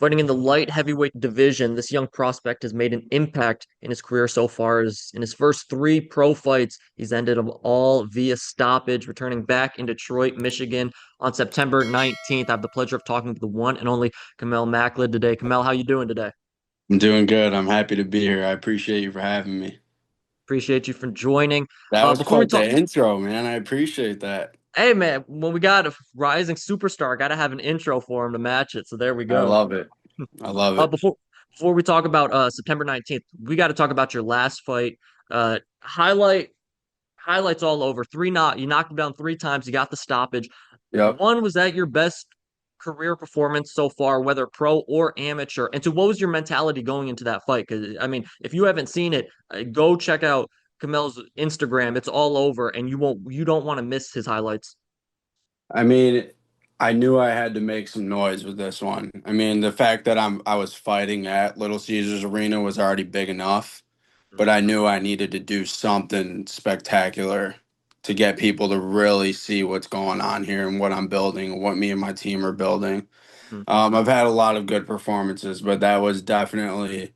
Fighting in the light heavyweight division, this young prospect has made an impact in his career so far. As in his first three pro fights, he's ended them all via stoppage, returning back in Detroit, Michigan on September 19th. I have the pleasure of talking to the one and only Kahmel Makled today. Kahmel, how you doing today? I'm doing good. I'm happy to be here. I appreciate you for having me. Appreciate you for joining. That was Before we quite talk, the intro, man. I appreciate that. hey man, when we got a rising superstar, got to have an intro for him to match it. So there we I go. love it. I love Uh, it. before before we talk about September 19th, we got to talk about your last fight. Uh, highlights all over. You knocked him down three times. You got the stoppage. Yep. One, was that your best career performance so far, whether pro or amateur? And two, what was your mentality going into that fight? Because I mean, if you haven't seen it, go check out Kamel's Instagram. It's all over, and you don't want to miss his highlights. I mean, I knew I had to make some noise with this one. I mean, the fact that I was fighting at Little Caesars Arena was already big enough, but I knew I needed to do something spectacular to get people to really see what's going on here and what I'm building, what me and my team are building. Mhm. I've had a lot of good performances, but that was definitely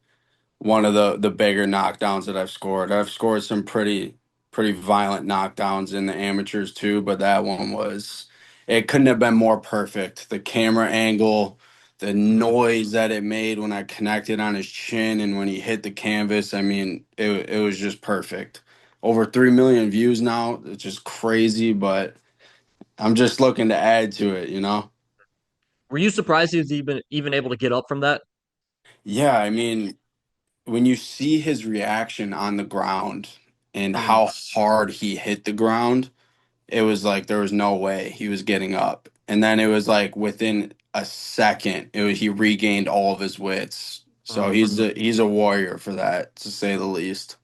one of the bigger knockdowns that I've scored. I've scored some pretty violent knockdowns in the amateurs too, but that one was it couldn't have been more perfect. The camera angle, the Mhm. noise that it made when I connected on his chin and when he hit the canvas, I mean, it was just perfect. Over 3 million views now. It's just crazy, but I'm just looking to add to it, you know? Were you surprised he was even able to get up from that? Yeah, I mean, when you see his reaction on the ground and Mhm. how hard he hit the ground, it was like there was no way he was getting up. And then it was like within a second, he regained all of his wits. So Mhm. he's a warrior for that, to say the least.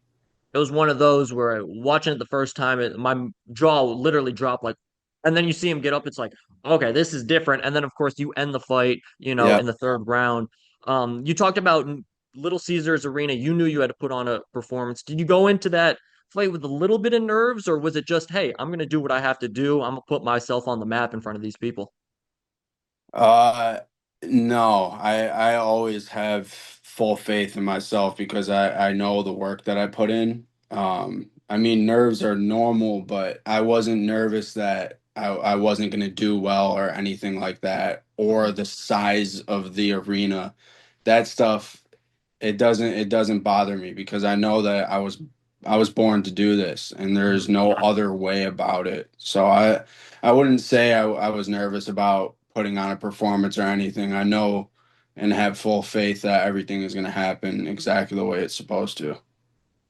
It was one of those where watching it the first time, my jaw literally dropped like, and then you see him get up. It's like, okay, this is different. And then of course you end the fight, Yeah. in the third round. You talked about Little Caesars Arena. You knew you had to put on a performance. Did you go into that fight with a little bit of nerves, or was it just, hey, I'm gonna do what I have to do. I'm gonna put myself on the map in front of these people. Uh, no, I always have full faith in myself because I know the work that I put in. I mean, nerves are normal, but I wasn't nervous that I wasn't going to do well or anything like that, or Mhm. the size of the arena. That stuff, it doesn't bother me because I know that I was born to do this and there's Mhm. no other way about it. So I wouldn't say I was nervous about putting on a performance or anything. I know and have full faith that everything is going to happen exactly the way it's supposed to.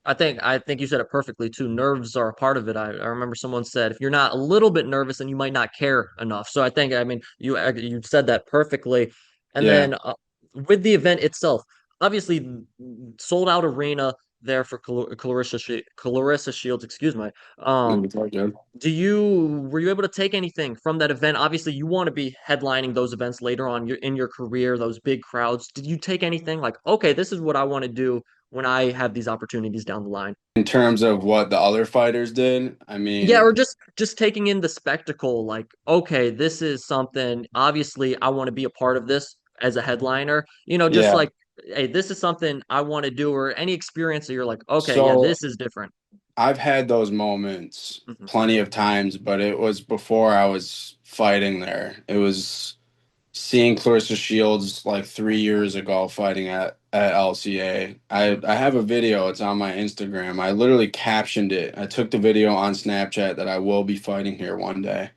I think you said it perfectly too. Nerves are a part of it. I remember someone said if you're not a little bit nervous, then you might not care enough. So I mean you said that perfectly. And Yeah. then with the event itself, obviously sold out arena there for Clarissa Shields, excuse me. Um, It's all good. were you able to take anything from that event? Obviously, you want to be headlining those events later on in your career, those big crowds. Did you take anything like, okay, this is what I want to do when I have these opportunities down the line? In terms of what the other fighters did, I Yeah, or mean, just taking in the spectacle, like, okay, this is something, obviously I want to be a part of this as a headliner. Just yeah. like, hey, this is something I want to do, or any experience that you're like, okay, yeah, So this is different. I've had those moments Mhm. plenty of times, but it was before I was fighting there. It was seeing Clarissa Shields like 3 years ago fighting at LCA. Mhm. I have a video, it's on my Instagram. I literally captioned it. I took the video on Snapchat that I will be fighting here one day.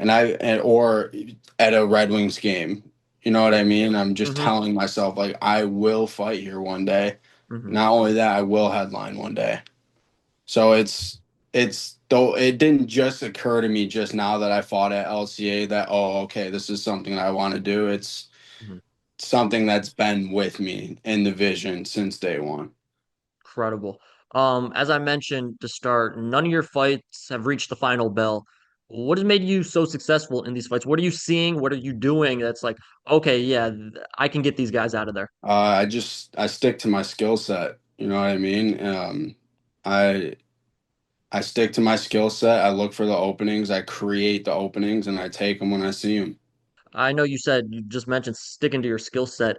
Or at a Red Wings game. You know what I mean? I'm just Mhm. telling myself like I will fight here one day. Mhm. Not only that, I will headline one day. So it's though it didn't just occur to me just now that I fought at LCA that oh okay, this is something I want to do. It's Mhm. something that's been with me in the vision since day one. Incredible. As I mentioned to start, none of your fights have reached the final bell. What has made you so successful in these fights? What are you seeing? What are you doing that's like, okay, yeah, I can get these guys out of there. I stick to my skill set. You know what I mean? I I stick to my skill set. I look for the openings. I create the openings, and I take them when I see them. I know you said you just mentioned sticking to your skill set.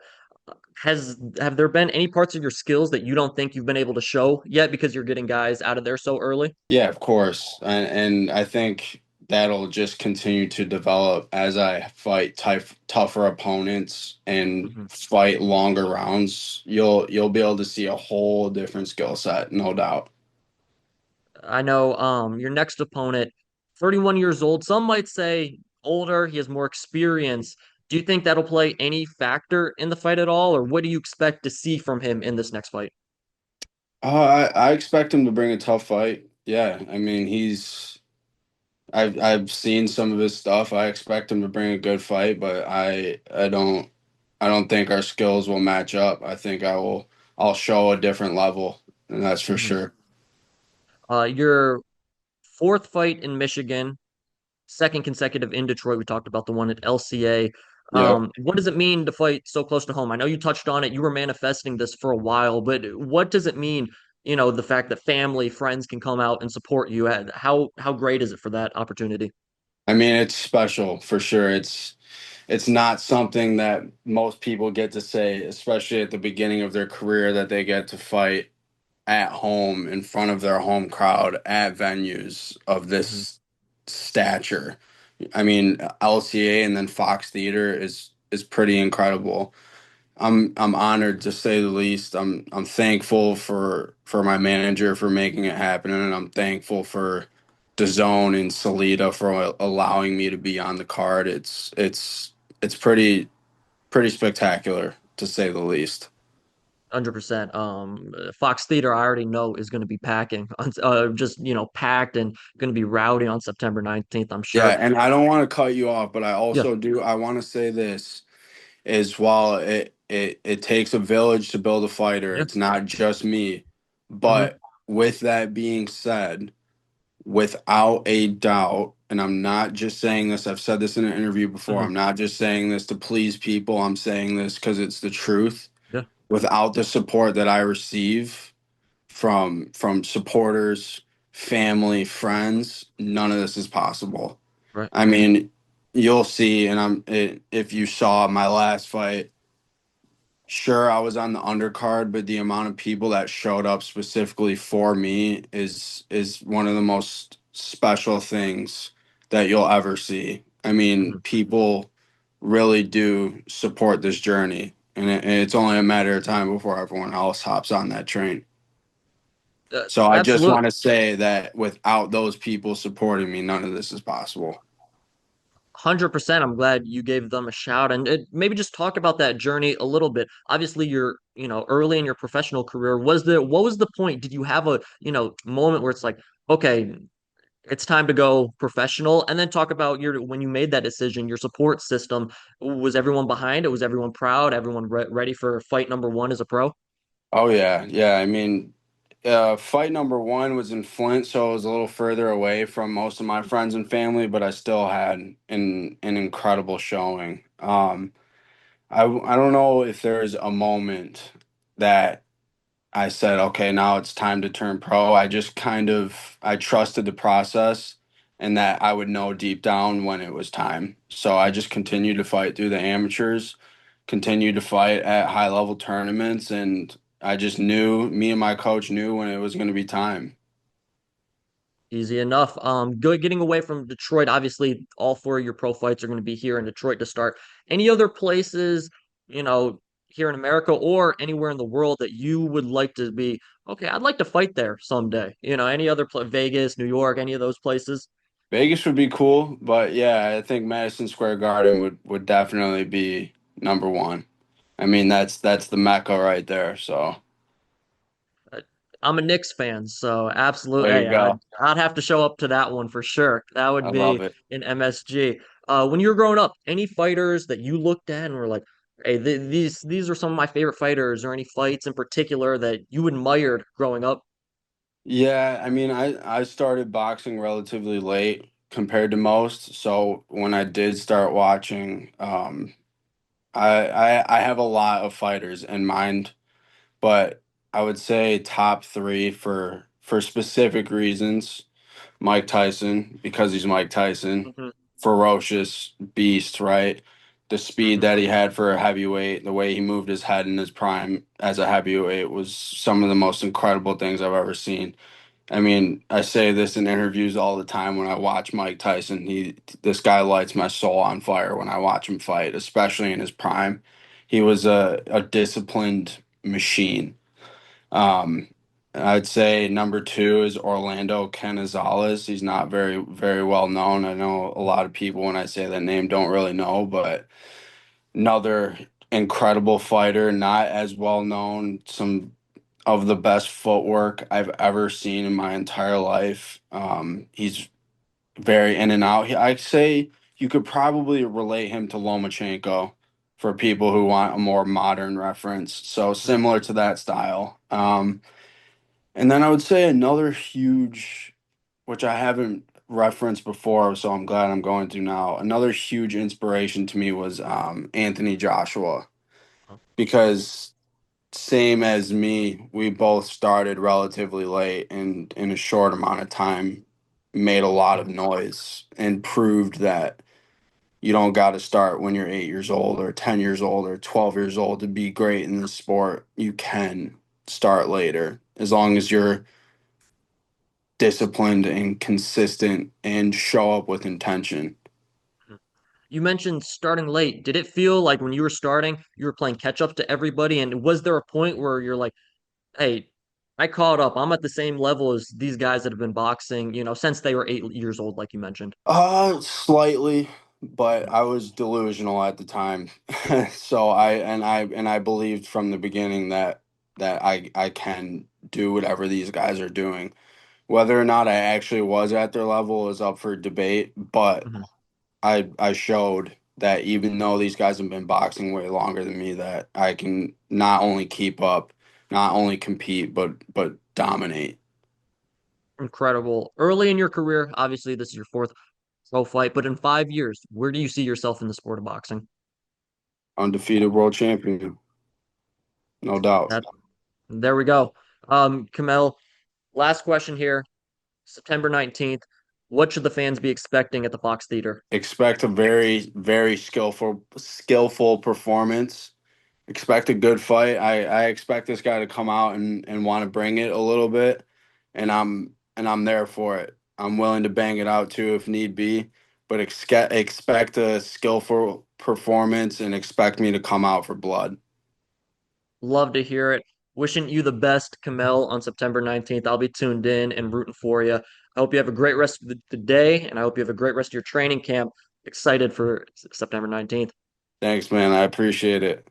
Have there been any parts of your skills that you don't think you've been able to show yet because you're getting guys out of there so early? Yeah, of course. And I think that'll just continue to develop as I fight tougher opponents and Mhm. fight longer rounds. You'll be able to see a whole different skill set, no doubt. I know your next opponent, 31 years old. Some might say older, he has more experience. Do you think that'll play any factor in the fight at all, or what do you expect to see from him in this next fight? I expect him to bring a tough fight. Yeah, I mean I've seen some of his stuff. I expect him to bring a good fight, but I don't think our skills will match up. I think I'll show a different level, and that's for Mhm. sure. Your fourth fight in Michigan, second consecutive in Detroit. We talked about the one at LCA. Yep. What does it mean to fight so close to home? I know you touched on it. You were manifesting this for a while, but what does it mean? The fact that family, friends can come out and support you. How great is it for that opportunity? I mean, it's special for sure. It's not something that most people get to say, especially at the beginning of their career, that they get to fight at home in front of their home crowd at venues of Mhm. this stature. I mean, LCA and then Fox Theater is pretty incredible. I'm honored to say the least. I'm thankful for my manager for making it happen, and I'm thankful for DAZN and Salida for allowing me to be on the card. It's pretty spectacular to say the least. 100%. Fox Theater, I already know is going to be packing on, just packed and going to be rowdy on September 19th. I'm Yeah, sure. and I don't want to cut you off, but Yeah, I want to say this is while it takes a village to build a fighter, yeah. it's not just me. Hmm. But with that being said, without a doubt, and I'm not just saying this, I've said this in an interview before. Hmm. I'm not just saying this to please people. I'm saying this because it's the truth. Yeah, Without the support that I receive from supporters, family, friends, none of this is possible. right. I mean, you'll see, and if you saw my last fight, sure, I was on the undercard, but the amount of people that showed up specifically for me is one of the most special things that you'll ever see. I mean, Mhm. people really do support this journey, and it's only a matter of time before everyone else hops on that train. So I just Absolutely. want to say that without those people supporting me, none of this is possible. 100%. I'm glad you gave them a shout and maybe just talk about that journey a little bit. Obviously, you're, early in your professional career. What was the point? Did you have a, moment where it's like, okay, it's time to go professional? And then talk about when you made that decision, your support system. Was everyone behind it? Was everyone proud? Everyone ready for fight number one as a pro? Oh yeah, yeah. I mean, fight number one was in Flint, so it was a little further away from most of my friends and family, but I still had an incredible showing. I don't know if there's a moment that I said, okay, now it's time to turn pro. I just I trusted the process and that I would know deep down when it was time. So I Mhm. just continued to fight through the amateurs, continued to fight at high level tournaments, and I just knew, me and my coach knew when it was going to be time. Easy enough. Getting away from Detroit. Obviously, all four of your pro fights are going to be here in Detroit to start. Any other places, you know, here in America or anywhere in the world that you would like to be? Okay, I'd like to fight there someday. Any other Vegas, New York, any of those places? Vegas would be cool, but yeah, I think Madison Square Garden would definitely be number one. I mean, that's the Mecca right there. So Uh, I'm a Knicks fan, so absolutely. there you Hey, go. I'd have to show up to that one for sure. That I would love be it. in MSG. When you were growing up, any fighters that you looked at and were like, "Hey, these are some of my favorite fighters," or any fights in particular that you admired growing up? Yeah, I mean, I started boxing relatively late compared to most. So when I did start watching, I have a lot of fighters in mind, but I would say top three for specific reasons. Mike Tyson, because he's Mike Tyson, Hmm. ferocious beast, right? The speed Mhm. that he had for a heavyweight, the way he moved his head in his prime as a heavyweight was some of the most incredible things I've ever seen. I mean, I say this in interviews all the time when I watch Mike Tyson. This guy lights my soul on fire when I watch him fight, especially in his prime. He was a disciplined machine. Um, I'd say number two is Orlando Canizales. He's not very well known. I know a lot of people when I say that name don't really know, but another incredible fighter, not as well known. Some of the best footwork I've ever seen in my entire life. He's very in and out. I'd say you could probably relate him to Lomachenko for people who want a more modern reference. So similar to that style. And then I would say another huge, which I haven't referenced before, so I'm glad I'm going to now. Another huge inspiration to me was Anthony Joshua because same as me, we both started relatively late and in a short amount of time made a lot of noise and proved that you don't got to start when you're 8 years old or 10 years old or 12 years old to be great in the sport. You can start later as long as you're disciplined and consistent and show up with intention. You mentioned starting late. Did it feel like when you were starting, you were playing catch up to everybody? And was there a point where you're like, hey, I caught up. I'm at the same level as these guys that have been boxing, since they were 8 years old, like you mentioned. Slightly, but Mhm. I was delusional at the time. So I believed from the beginning that I can do whatever these guys are doing. Whether or not I actually was at their level is up for debate, but Mhm. I showed that even though these guys have been boxing way longer than me, that I can not only keep up, not only compete, but dominate. Incredible. Early in your career, obviously, this is your fourth pro fight, but in 5 years, where do you see yourself in the sport of boxing? Undefeated world champion, no doubt. That There we go. Kamel, last question here. September 19th. What should the fans be expecting at the Fox Theater? Expect a very skillful performance. Expect a good fight. I expect this guy to come out and want to bring it a little bit, and I'm there for it. I'm willing to bang it out too if need be, but expect a skillful performance and expect me to come out for blood. Love to hear it. Wishing you the best, Kamel, on September 19th. I'll be tuned in and rooting for you. I hope you have a great rest of the day, and I hope you have a great rest of your training camp. Excited for September 19th. Thanks, man. I appreciate it.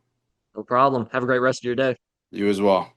No problem. Have a great rest of your day. You as well.